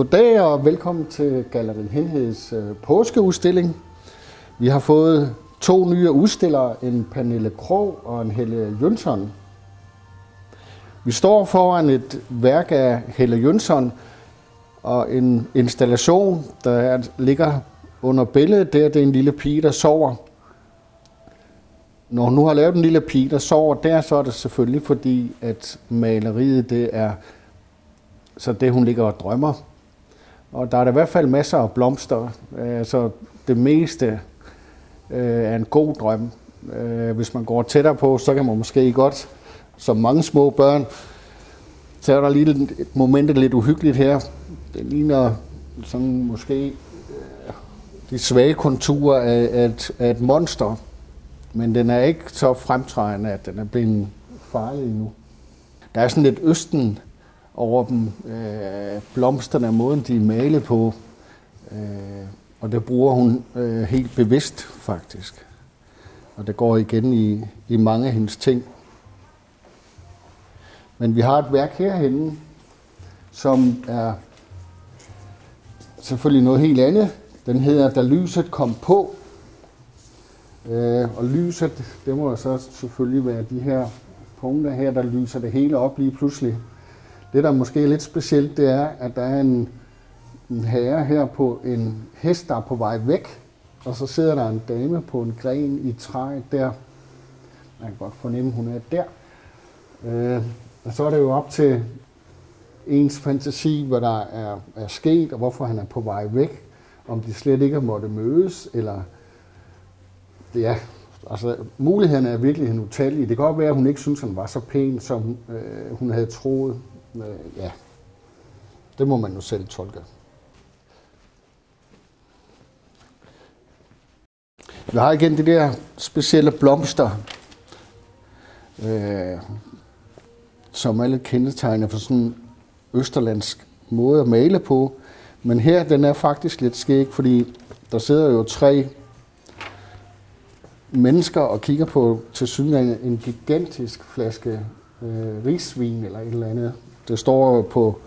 Goddag og velkommen til Galleri Henheds påskeudstilling. Vi har fået 2 nye udstillere, en Pernille Krog og en Helle Jønsson. Vi står foran et værk af Helle Jønsson og en installation, der ligger under billedet. Det er en lille pige, der sover. Når hun nu har lavet en lille pige, der sover der, så er det selvfølgelig fordi, at maleriet det er så det, hun ligger og drømmer. Og der er der i hvert fald masser af blomster. Så det meste er en god drøm. Hvis man går tættere på, så kan man måske godt, som mange små børn, så er der lige et moment lidt uhyggeligt her. Det ligner sådan måske de svage konturer af et monster. Men den er ikke så fremtrædende, at den er blevet farlig endnu. Der er sådan lidt østen over dem, blomsterne og måden, de er malet på. Og det bruger hun helt bevidst, faktisk. Og det går igen i mange af hendes ting. Men vi har et værk herhenne, som er selvfølgelig noget helt andet. Den hedder Da lyset kom på. Og lyset, det må så selvfølgelig være de her punkter her, der lyser det hele op lige pludselig. Det, der måske er lidt specielt, det er, at der er en herre her på en hest, der er på vej væk. Og så sidder der en dame på en gren i træet der. Man kan godt fornemme, hun er der. Og så er det jo op til ens fantasi, hvad der er sket, og hvorfor han er på vej væk. Om de slet ikke måtte mødes, eller... Ja, altså mulighederne er virkelig utallige. Det kan godt være, at hun ikke synes, han var så pæn, som hun havde troet. Ja, det må man jo selv tolke. Vi har igen de der specielle blomster, som er lidt kendetegner for sådan en østerlandsk måde at male på. Men her, den er faktisk lidt skæg, fordi der sidder jo 3 mennesker og kigger på tilsyneladende en gigantisk flaske risvin eller et eller andet. Det står på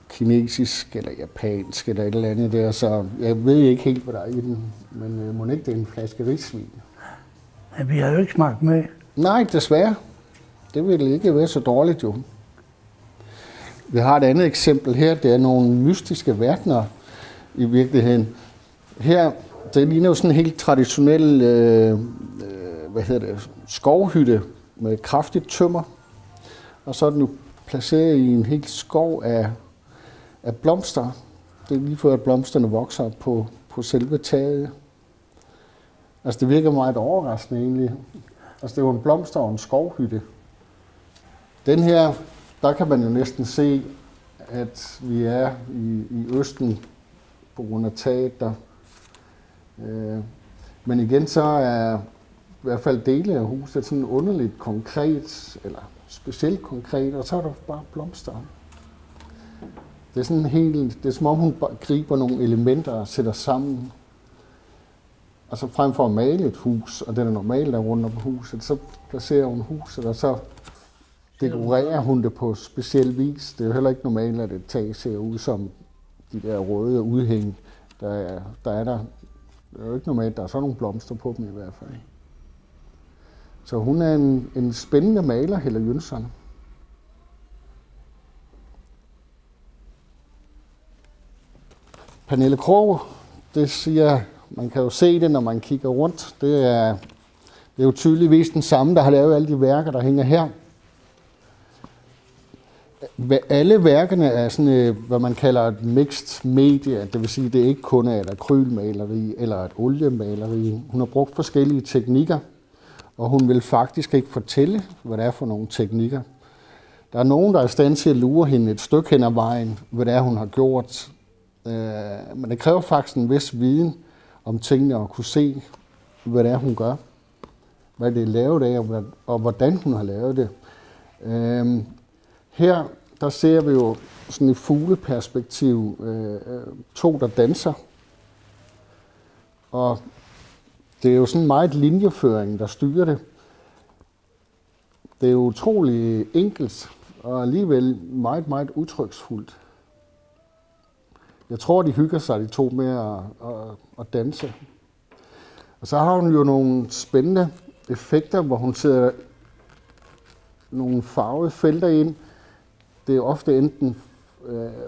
kinesisk eller japansk eller et eller andet der, så jeg ved ikke helt, hvad der er i den, men må ikke det er en flaske risvin? Ja, vi har jo ikke smagt med. Nej, desværre. Det ville ikke være så dårligt jo. Vi har et andet eksempel her, det er nogle mystiske verdener i virkeligheden. Her det ligner jo sådan en helt traditionel skovhytte med kraftigt tømmer. Og så er den jo placeret i en helt skov af blomster. Det er lige før, at blomsterne vokser på selve taget. Altså det virker meget overraskende egentlig. Altså det er jo en blomster og en skovhytte. Den her, der kan man jo næsten se, at vi er i Østen på grund af taget der. Men igen så er i hvert fald dele af huset sådan underligt konkret, eller specielt konkret, og så er der bare blomster. Det er sådan helt, det er som om hun griber nogle elementer og sætter sammen. Altså frem for at male et hus, og det er normalt der rundt om huset, så placerer hun huset, og så dekorerer hun det på speciel vis. Det er jo heller ikke normalt, at et tag ser ud som de der røde udhæng, der er der. Det er jo ikke normalt, der er sådan nogle blomster på dem i hvert fald. Så hun er en spændende maler, Helle Jønsson. Pernille Krog, det siger, man kan jo se det, når man kigger rundt. Det er jo tydeligvis den samme, der har lavet alle de værker, der hænger her. Alle værkerne er sådan, hvad man kalder et mixed media, det vil sige, det er ikke kun et akrylmaleri eller et oliemaleri. Hun har brugt forskellige teknikker, og hun vil faktisk ikke fortælle, hvad det er for nogle teknikker. Der er nogen, der er i stand til at lure hende et stykke hen ad vejen, hvad det er, hun har gjort. Men det kræver faktisk en vis viden om tingene og kunne se, hvad det er, hun gør. Hvad det er lavet af, og hvordan hun har lavet det. Her der ser vi jo sådan i fugleperspektiv 2, der danser. Og det er jo sådan meget linjeføring, der styrer det. Det er jo utrolig enkelt, og alligevel meget, meget udtryksfuldt. Jeg tror, de hygger sig, de to, med at danse. Og så har hun jo nogle spændende effekter, hvor hun sætter nogle farvede felter ind. Det er ofte enten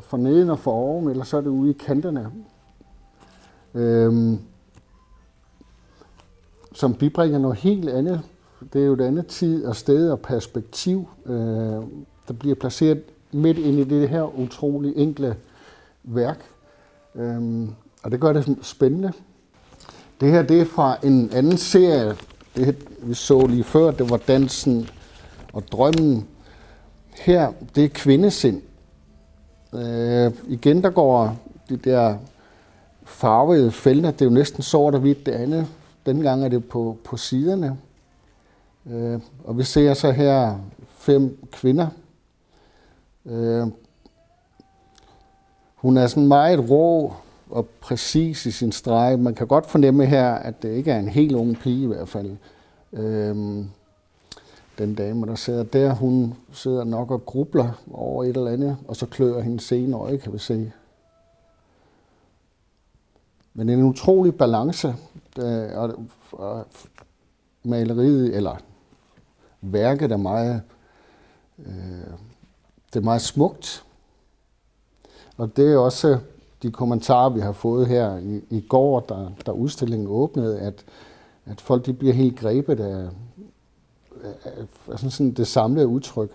for neden og for oven, eller så er det ude i kanterne. Som bibringer noget helt andet. Det er jo et andet tid og sted og perspektiv, der bliver placeret midt ind i det her utrolig enkle værk. Og det gør det spændende. Det her, det er fra en anden serie. Det vi så lige før, det var Dansen og Drømmen. Her, det er Kvindesind. Igen, der går de der farvede felter. Det er jo næsten sort og hvidt. Det andet, denne gang er det på siderne. Og vi ser så her 5 kvinder. Hun er sådan meget rå og præcis i sin streg. Man kan godt fornemme her, at det ikke er en helt ung pige i hvert fald. Den dame, der sidder der, hun sidder nok og grubler over et eller andet, og så klør hendes ene øje, kan vi se. Men en utrolig balance, og maleriet, eller værket er meget, det er meget smukt. Og det er også de kommentarer, vi har fået her i går, da udstillingen åbnede, at folk de bliver helt grebet af sådan det samlede udtryk.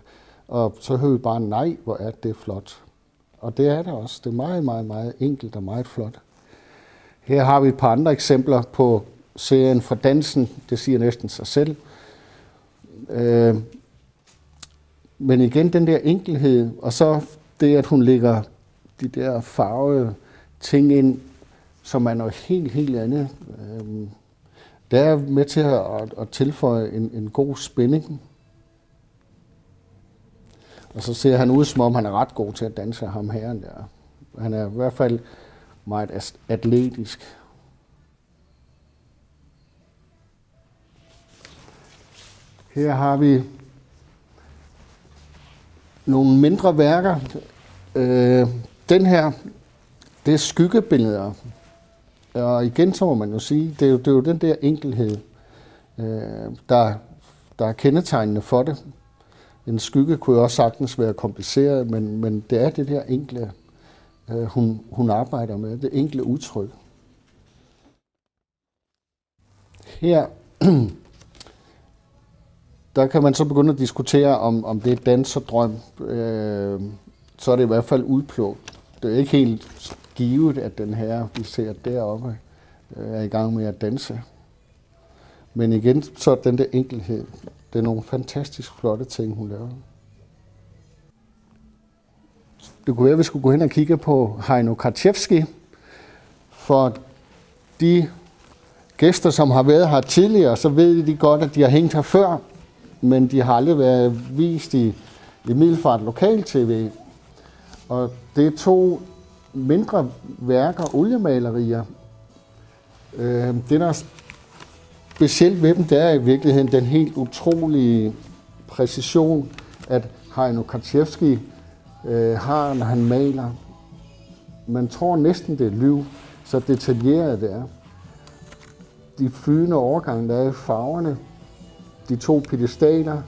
Og så hører vi bare, nej, hvor er det flot. Og det er det også. Det er meget, meget, meget enkelt og meget flot. Her har vi et par andre eksempler på serien fra Dansen. Det siger næsten sig selv. Men igen den der enkelhed, og så det, at hun lægger de der farvede ting ind, som er noget helt, helt andet. Det er med til at tilføje en god spænding. Og så ser han ud, som om han er ret god til at danse, ham herren der. Han er i hvert fald meget atletisk. Her har vi nogle mindre værker. Den her, det er skyggebilleder. Og igen, så må man jo sige, det er jo den der enkelhed, der er kendetegnende for det. En skygge kunne jo også sagtens være kompliceret, men det er det der enkle, hun arbejder med, det enkle udtryk. Her, der kan man så begynde at diskutere, om det er dans og drøm. Så er det i hvert fald udplukket. Det er ikke helt givet, at den her, vi ser deroppe, er i gang med at danse. Men igen, så er den der enkelhed. Det er nogle fantastisk flotte ting, hun laver. Det kunne være, at vi skulle gå hen og kigge på Heino Karczewski. For de gæster, som har været her tidligere, så ved de godt, at de har hængt her før, men de har aldrig været vist i Middelfart Lokal-TV. Og det er 2 mindre værker, oliemalerier. Det, der er specielt ved dem, det er i virkeligheden den helt utrolige præcision, at Heino Karczewski har, når han maler. Man tror næsten, det er liv, så detaljeret det er. De flydende overgange, der er i farverne, de 2 pedestaler,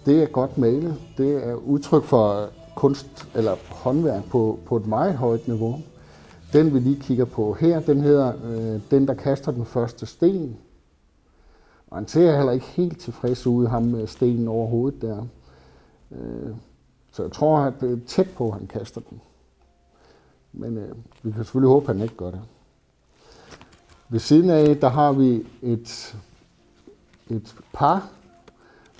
det er godt malet. Det er udtryk for kunst eller håndværk på et meget højt niveau. Den vi lige kigger på her, den hedder Den, der kaster den første sten. Og han ser heller ikke helt tilfreds ud, ham med stenen over hovedet der. Så jeg tror, at det er tæt på, at han kaster den. Men vi kan selvfølgelig håbe, at han ikke gør det. Ved siden af, der har vi et par,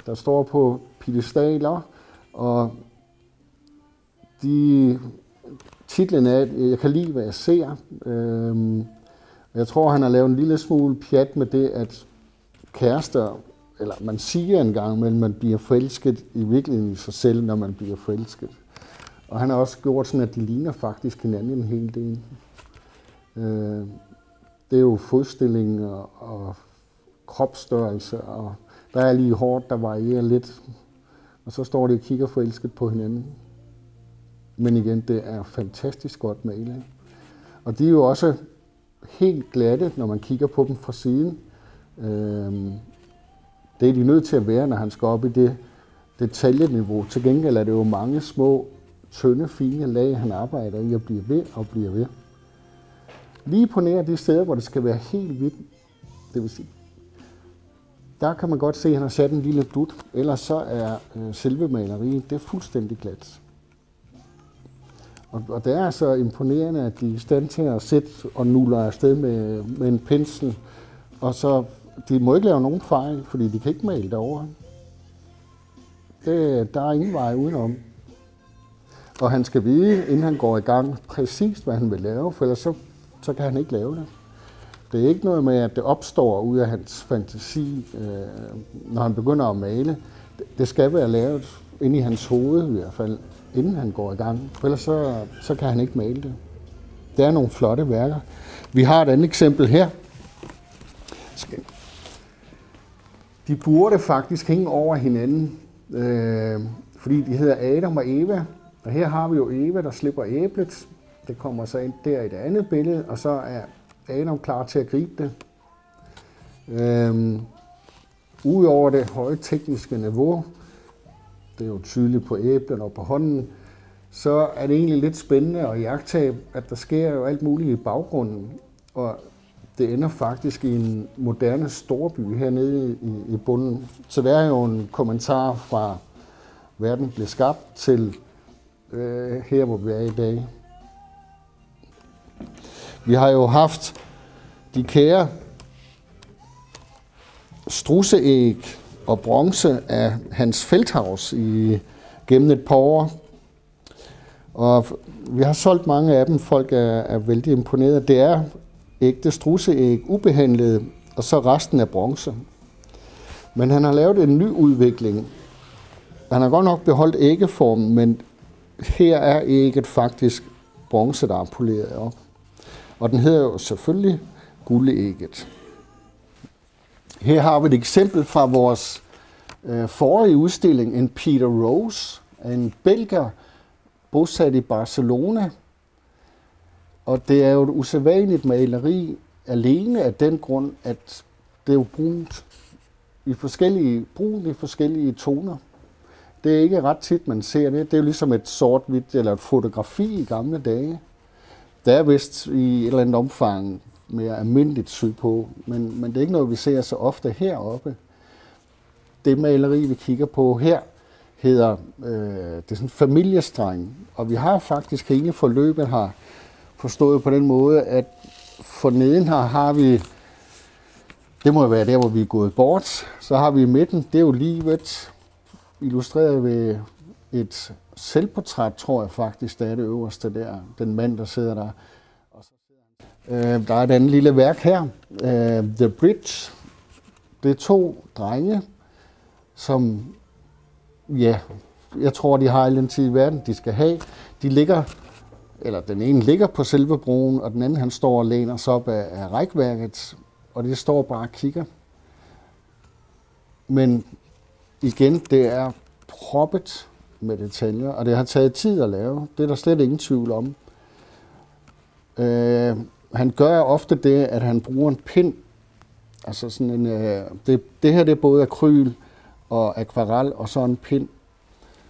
der står på piedestaler, og titlen er, jeg kan lide, hvad jeg ser. Jeg tror, han har lavet en lille smule pjat med det, at kærester, eller man siger engang, men man bliver forelsket i virkeligheden i sig selv, når man bliver forelsket. Og han har også gjort sådan, at de ligner faktisk hinanden en hel del. Det er jo fodstilling og kropsstørrelse, og der er lige hårdt, der varierer lidt. Og så står de og kigger forelsket på hinanden. Men igen, det er fantastisk godt malet. Og de er jo også helt glatte, når man kigger på dem fra siden. Det er de nødt til at være, når han skal op i det detaljeniveau. Til gengæld er det jo mange små, tynde, fine lag, han arbejder i og bliver ved og bliver ved. Lige på nær de steder, hvor det skal være helt hvidt, det vil sige, der kan man godt se, at han har sat en lille dut. Ellers så er selve maleriet, det er fuldstændig glat. Og det er altså imponerende, at de er i stand til at sætte og nuller afsted med en pensel. Og så, de må ikke lave nogen fejl, fordi de kan ikke male derovre. Der er ingen vej udenom. Og han skal vide, inden han går i gang, præcis hvad han vil lave, for ellers så kan han ikke lave det. Det er ikke noget med, at det opstår ud af hans fantasi, når han begynder at male. Det skal være lavet inde i hans hoved i hvert fald, inden han går i gang. For ellers så kan han ikke male det. Det er nogle flotte værker. Vi har et andet eksempel her. De burde faktisk hænge over hinanden, fordi de hedder Adam og Eva. Og her har vi jo Eva, der slipper æblet. Det kommer så ind der i det andet billede, og så er Adam klar til at gribe det. Udover det høje tekniske niveau, det er jo tydeligt på æblen og på hånden, så er det egentlig lidt spændende at iagttage, at der sker jo alt muligt i baggrunden. Og det ender faktisk i en moderne storby hernede i bunden. Så der er jo en kommentar fra verden blev skabt til her, hvor vi er i dag. Vi har jo haft de kære strudseæg og bronze af Hans Feldhaus gennem et par år. Og vi har solgt mange af dem. Folk er vældig imponeret. Det er ægte strudseæg, ubehandlet, og så resten af bronze. Men han har lavet en ny udvikling. Han har godt nok beholdt æggeformen, men her er ægget faktisk bronze, der er poleret op. Og den hedder jo selvfølgelig guldægget. Her har vi et eksempel fra vores forrige udstilling, en Peter Rose, en belgier bosat i Barcelona. Og det er jo et usædvanligt maleri alene af den grund, at det er jo brunt i forskellige toner. Det er ikke ret tit, man ser det. Det er jo ligesom et sort-hvidt eller et fotografi i gamle dage. Der er vist i et eller andet omfang mere almindeligt sydpå, men det er ikke noget, vi ser så ofte heroppe. Det maleri, vi kigger på her, hedder det er sådan en familiestreng, og vi har faktisk hele forløbet her forstået på den måde, at forneden her har vi, det må være der, hvor vi er gået bort, så har vi i midten, det er jo livet, illustreret ved et selvportræt, tror jeg faktisk, det er det øverste der, den mand, der sidder der. Og så der er et andet lille værk her, The Bridge. Det er 2 drenge, som, ja, jeg tror, de har den tid i verden, de skal have. De ligger, eller den ene ligger på selve broen, og den anden, han står og læner sig op af rækværket, og de står bare og kigger. Men igen, det er proppet med detaljer, og det har taget tid at lave. Det er der slet ingen tvivl om. Han gør ofte det, at han bruger en pind. Altså sådan en, det her det er både akryl og akvarel og så en pind.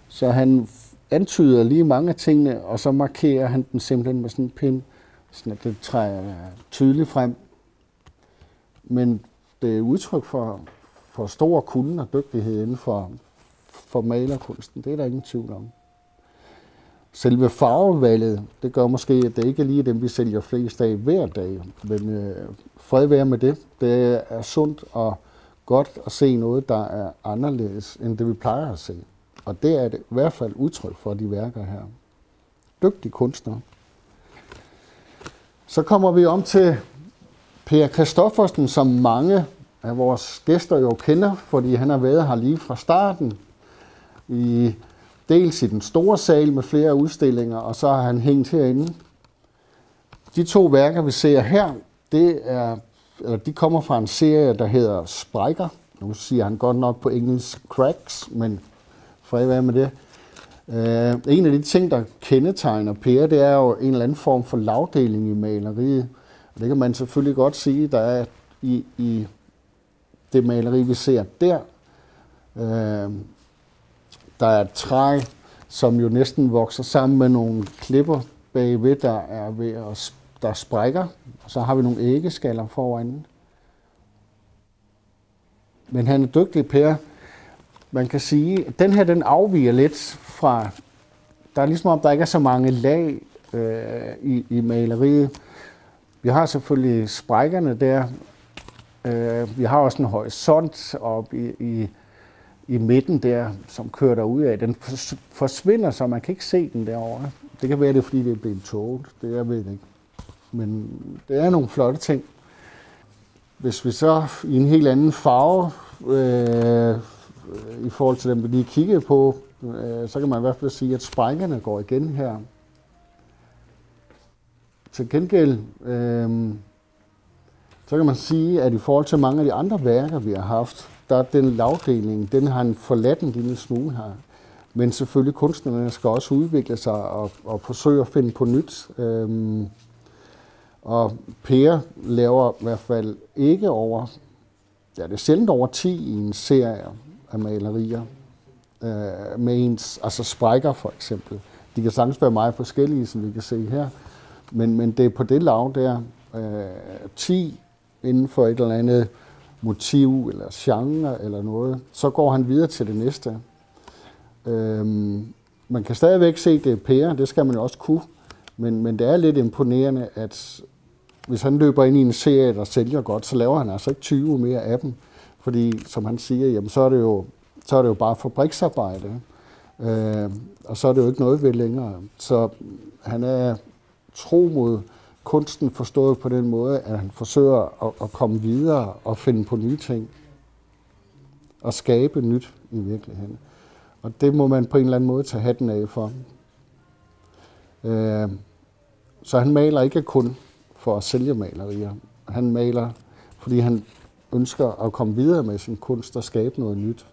Så han antyder lige mange af tingene, og så markerer han den simpelthen med sådan en pind, sådan at det træder tydeligt frem. Men det er udtryk for stor kunde og dygtighed inden for malerkunsten. Det er der ingen tvivl om. Selve farvevalget, det gør måske, at det ikke er lige dem, vi sælger flest af hver dag. Men fred være med det. Det er sundt og godt at se noget, der er anderledes end det, vi plejer at se. Og det er det i hvert fald udtryk for de værker her. Dygtige kunstnere. Så kommer vi om til Per Christoffersen, som mange af vores gæster jo kender, fordi han har været her lige fra starten. Dels i den store sal med flere udstillinger, og så har han hængt herinde. De 2 værker, vi ser her, de kommer fra en serie, der hedder Sprækker. Nu siger han godt nok på engelsk cracks, men fred være med det. En af de ting, der kendetegner Per, det er jo en eller anden form for lagdeling i maleriet. Og det kan man selvfølgelig godt sige, der er i det maleri, vi ser der. Der er et træ, som jo næsten vokser sammen med nogle klipper bagved, der sprækker. Og så har vi nogle æggeskaller foran. Men han er dygtig, Per. Man kan sige, at den her, den afviger lidt fra... Der er ligesom om, der ikke er så mange lag i maleriet. Vi har selvfølgelig sprækkerne der. Vi har også en horisont oppe i midten der, som kører derud af. Den forsvinder, så man kan ikke se den derovre. Det kan være, det er, fordi det er blevet tåget. Det jeg ved ikke. Men det er nogle flotte ting. Hvis vi så i en helt anden farve, i forhold til dem, vi lige kiggede på, så kan man i hvert fald sige, at sprækkerne går igen her. Til gengæld, så kan man sige, at i forhold til mange af de andre værker, vi har haft, der er den lagdeling, den har han forladt en lille smule her. Men selvfølgelig kunstnerne skal også udvikle sig og forsøge at finde på nyt. Og Per laver i hvert fald ikke over, ja, det er sjældent over 10 i en serie af malerier. Med ens, altså sprækker for eksempel. De kan sagtens være meget forskellige, som vi kan se her. Men det er på det lag der, 10 inden for et eller andet motiv eller genre eller noget. Så går han videre til det næste. Man kan stadigvæk se, det er Per, det skal man jo også kunne. Men det er lidt imponerende, at hvis han løber ind i en serie, der sælger godt, så laver han altså ikke 20 mere af dem. Fordi, som han siger, jamen, så er det jo bare fabriksarbejde. Og så er det jo ikke noget ved længere. Så han er tro mod kunsten, forstået på den måde, at han forsøger at komme videre og finde på nye ting. Og skabe nyt i virkeligheden. Og det må man på en eller anden måde tage hatten af for. Så han maler ikke kun for at sælge malerier. Han maler, fordi han ønsker at komme videre med sin kunst og skabe noget nyt.